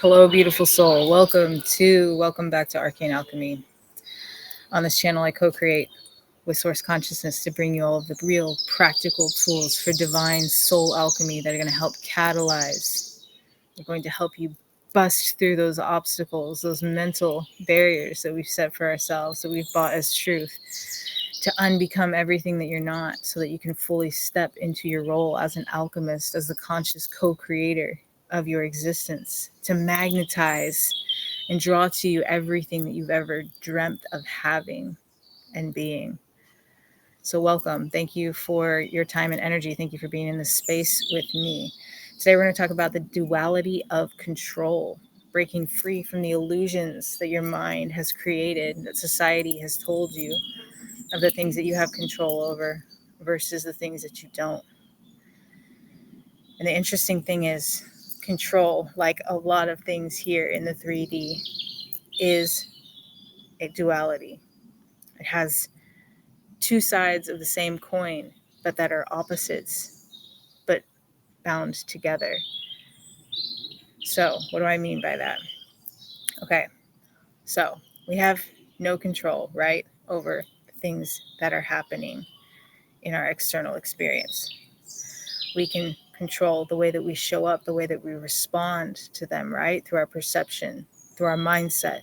Hello, beautiful soul. Welcome back to Arcane Alchemy. On this channel, I co-create with Source Consciousness to bring you all of the real practical tools for divine soul alchemy that are going to help catalyze. They're going to help you bust through those obstacles, those mental barriers that we've set for ourselves, that we've bought as truth, to unbecome everything that you're not, so that you can fully step into your role as an alchemist, as the conscious co-creator of your existence, to magnetize and draw to you everything that you've ever dreamt of having and being. So welcome. Thank you for your time and energy. Thank you for being in this space with me. Today we're going to talk about the duality of control, breaking free from the illusions that your mind has created, that society has told you, of the things that you have control over versus the things that you don't. And the interesting thing is, control, like a lot of things here in the 3D, is a duality. It has two sides of the same coin, but that are opposites, but bound together. So, what do I mean by that? Okay, so we have no control, right, over the things that are happening in our external experience. We can control the way that we show up, the way that we respond to them, right? Through our perception, through our mindset.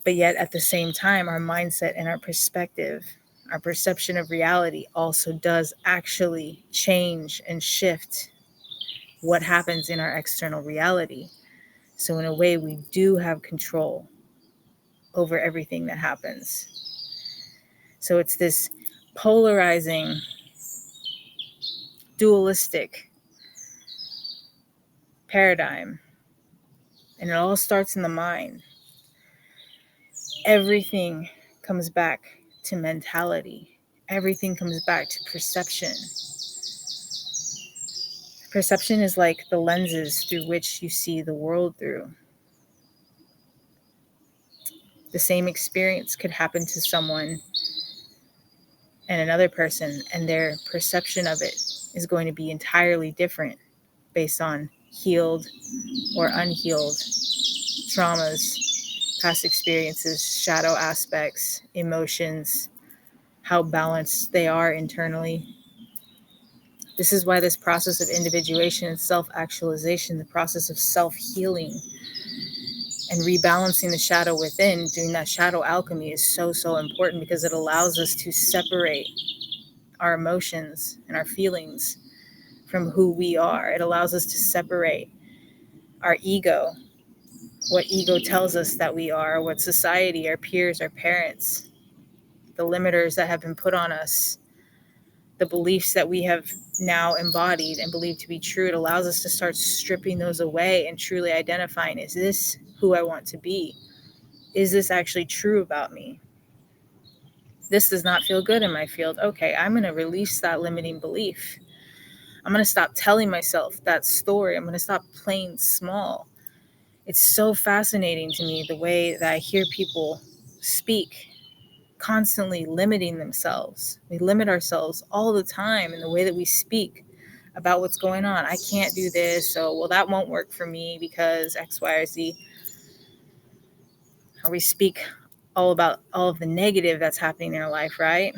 But yet at the same time, our mindset and our perspective, our perception of reality also does actually change and shift what happens in our external reality. So in a way, we do have control over everything that happens. So it's this polarizing, dualistic paradigm. And it all starts in the mind. Everything comes back to mentality. Everything comes back to perception. Perception is like the lenses through which you see the world through. The same experience could happen to someone and another person, and their perception of it is going to be entirely different based on healed or unhealed traumas, past experiences, shadow aspects, emotions, how balanced they are internally. This is why this process of individuation and self-actualization, the process of self-healing and rebalancing the shadow within, doing that shadow alchemy, is so important, because it allows us to separate our emotions and our feelings from who we are. It allows us to separate our ego, what ego tells us that we are, what society, our peers, our parents, the limiters that have been put on us, the beliefs that we have now embodied and believed to be true. It allows us to start stripping those away and truly identifying, is this who I want to be? Is this actually true about me? This does not feel good in my field. Okay, I'm going to release that limiting belief. I'm going to stop telling myself that story. I'm going to stop playing small. It's so fascinating to me the way that I hear people speak, constantly limiting themselves. We limit ourselves all the time in the way that we speak about what's going on. I can't do this, so well, that won't work for me because X, Y, or Z. Or we speak all about all of the negative that's happening in our life, right?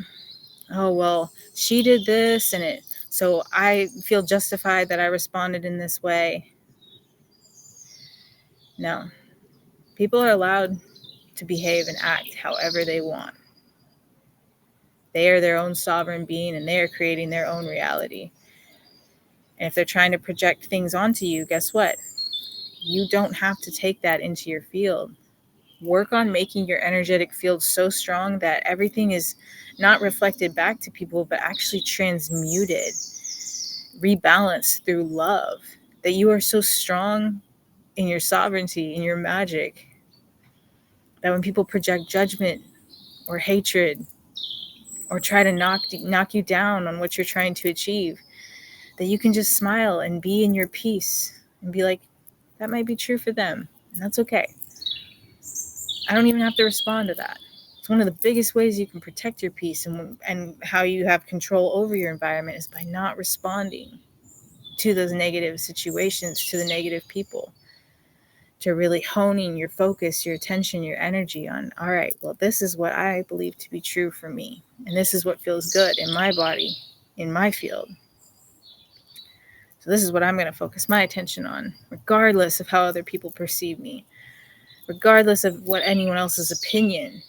Oh, well, she did this and so I feel justified that I responded in this way. No, people are allowed to behave and act however they want. They are their own sovereign being, and they are creating their own reality. And if they're trying to project things onto you, guess what? You don't have to take that into your field. Work on making your energetic field so strong that everything is not reflected back to people, but actually transmuted, rebalanced through love. That you are so strong in your sovereignty, in your magic, that when people project judgment or hatred or try to knock you down on what you're trying to achieve, that you can just smile and be in your peace and be like, that might be true for them, and that's okay. I don't even have to respond to that. It's one of the biggest ways you can protect your peace and how you have control over your environment is by not responding to those negative situations, to the negative people. to really honing your focus, your attention, your energy on, all right, well, this is what I believe to be true for me. And this is what feels good in my body, in my field. So this is what I'm going to focus my attention on, regardless of how other people perceive me, regardless of what anyone else's opinion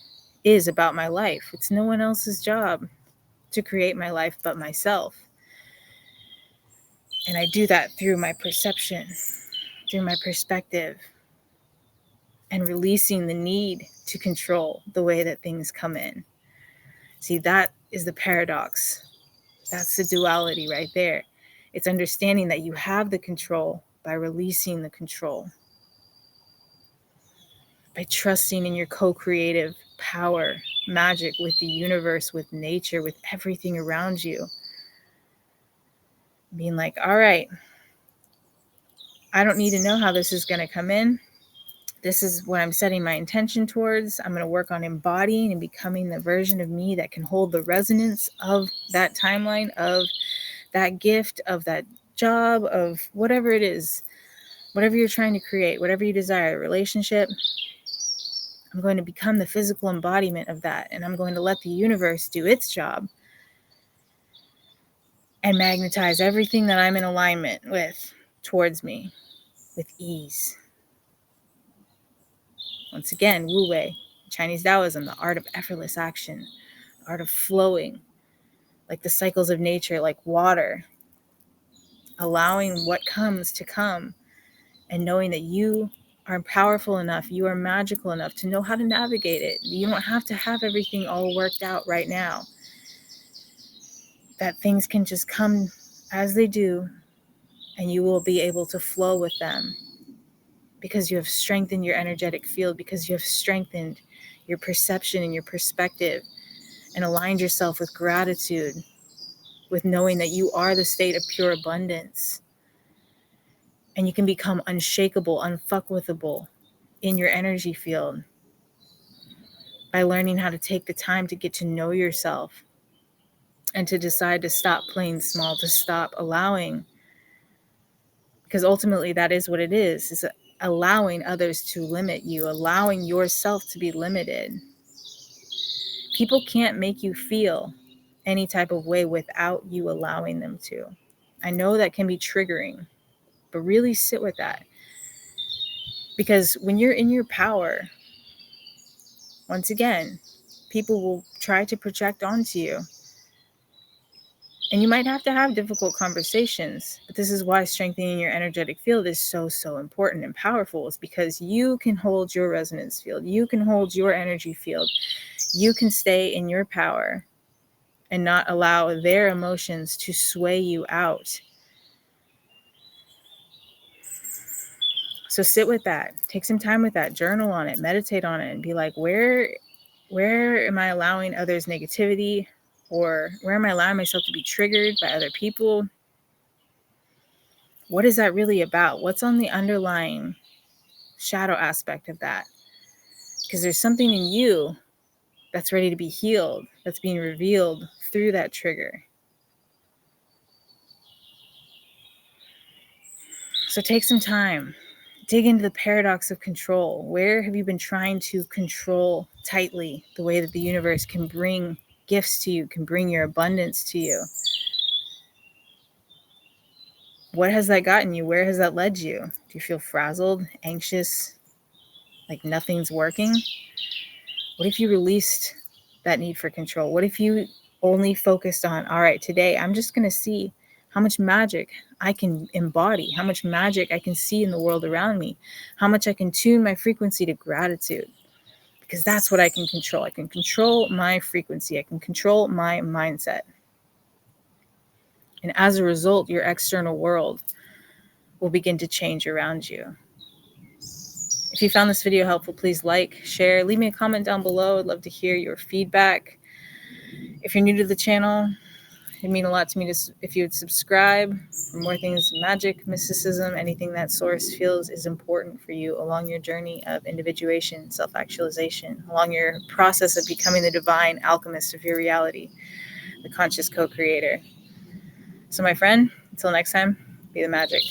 is about my life. It's no one else's job to create my life but myself. And I do that through my perception, through my perspective, and releasing the need to control the way that things come in. See, that is the paradox. That's the duality right there. It's understanding that you have the control by releasing the control, by trusting in your co-creative power, magic with the universe, with nature, with everything around you. Being like, all right, I don't need to know how this is going to come in. This is what I'm setting my intention towards. I'm going to work on embodying and becoming the version of me that can hold the resonance of that timeline, of that gift, of that job, of whatever it is, whatever you're trying to create, whatever you desire, a relationship. I'm going to become the physical embodiment of that. And I'm going to let the universe do its job and magnetize everything that I'm in alignment with towards me with ease. Once again, Wu Wei, Chinese Taoism, the art of effortless action, the art of flowing, like the cycles of nature, like water, allowing what comes to come and knowing that you are powerful enough, you are magical enough to know how to navigate it. You don't have to have everything all worked out right now. That things can just come as they do, and you will be able to flow with them because you have strengthened your energetic field, because you have strengthened your perception and your perspective and aligned yourself with gratitude, with knowing that you are the state of pure abundance. And you can become unshakable, unfuckwithable in your energy field by learning how to take the time to get to know yourself and to decide to stop playing small, to stop allowing, because ultimately that is what it is allowing others to limit you, allowing yourself to be limited. People can't make you feel any type of way without you allowing them to. I know that can be triggering, but really sit with that. Because when you're in your power, once again, people will try to project onto you. And you might have to have difficult conversations, but this is why strengthening your energetic field is so, so important and powerful. It's because you can hold your resonance field. You can hold your energy field. You can stay in your power and not allow their emotions to sway you out. So sit with that. Take some time with that. Journal on it. Meditate on it and be like, where am I allowing others' negativity? Or where am I allowing myself to be triggered by other people? What is that really about? What's on the underlying shadow aspect of that? Because there's something in you that's ready to be healed, that's being revealed through that trigger. So take some time. Dig into the paradox of control. Where have you been trying to control tightly the way that the universe can bring gifts to you, can bring your abundance to you? What has that gotten you? Where has that led you? Do you feel frazzled, anxious, like nothing's working? What if you released that need for control? What if you only focused on, all right, today I'm just going to see how much magic I can embody, how much magic I can see in the world around me, how much I can tune my frequency to gratitude, because that's what I can control. I can control my frequency. I can control my mindset. And as a result, your external world will begin to change around you. If you found this video helpful, please like, share, leave me a comment down below. I'd love to hear your feedback. If you're new to the channel, it'd mean a lot to me if you would subscribe for more things, magic, mysticism, anything that source feels is important for you along your journey of individuation, self-actualization, along your process of becoming the divine alchemist of your reality, the conscious co-creator. So my friend, until next time, be the magic.